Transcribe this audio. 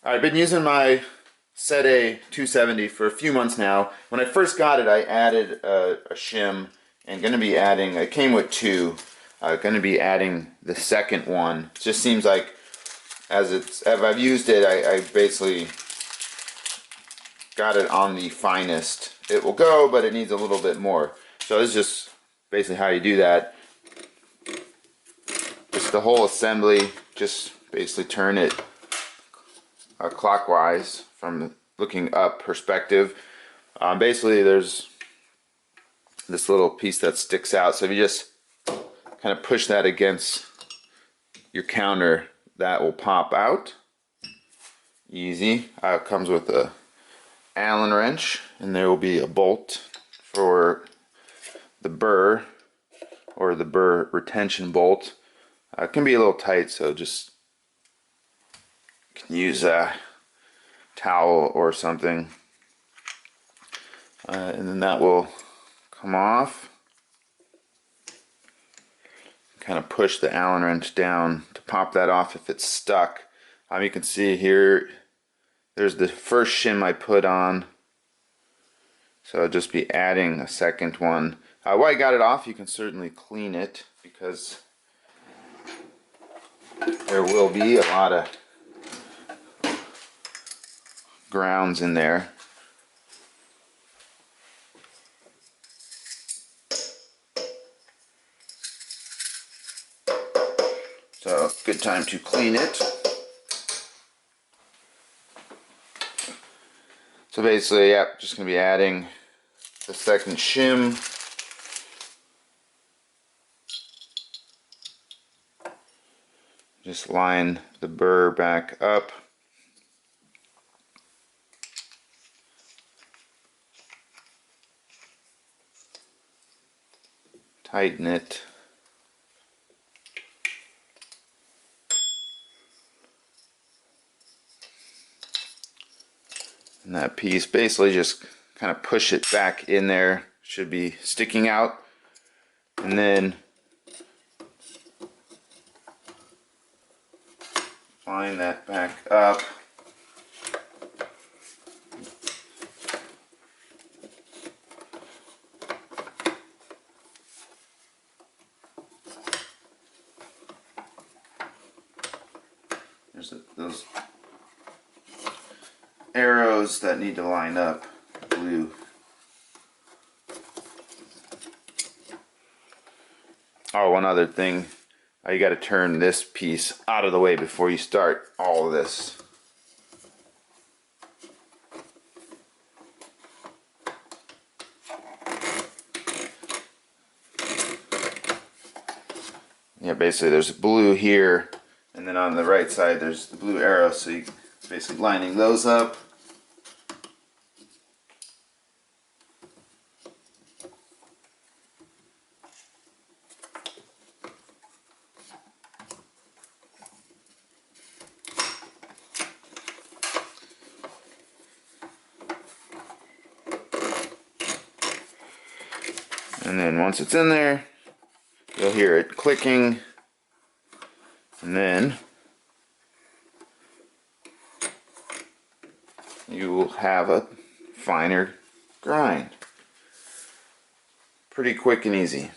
I've been using my Sette 270 for a few months now. When I first got it, I added a shim and going to be adding, it came with two, going to be adding the second one. It just seems like as I've used it, I basically got it on the finest it will go, but it needs a little bit more. So this is just basically how you do that. Just the whole assembly, just basically turn it clockwise from looking up perspective. Basically there's this little piece that sticks out, so if you just kind of push that against your counter, that will pop out easy. It comes with a Allen wrench, and there will be a bolt for the burr, or the burr retention bolt. It can be a little tight, so just can use a towel or something, and then that will come off. Kind of push the Allen wrench down to pop that off if it's stuck. You can see here there's the first shim I put on, so I'll just be adding a second one. While I got it off, you can certainly clean it because there will be a lot of grounds in there. So, good time to clean it. So basically, yeah, just going to be adding the second shim. Just line the burr back up. Tighten it. And that piece, basically just kind of push it back in there. Should be sticking out. And then line that back up. There's those arrows that need to line up, blue. Oh, one other thing, you got to turn this piece out of the way before you start all of this. Yeah, basically there's blue here, and then on the right side there's the blue arrow, so you basically lining those up. And then once it's in there, you'll hear it clicking, and then you will have a finer grind. Pretty quick and easy.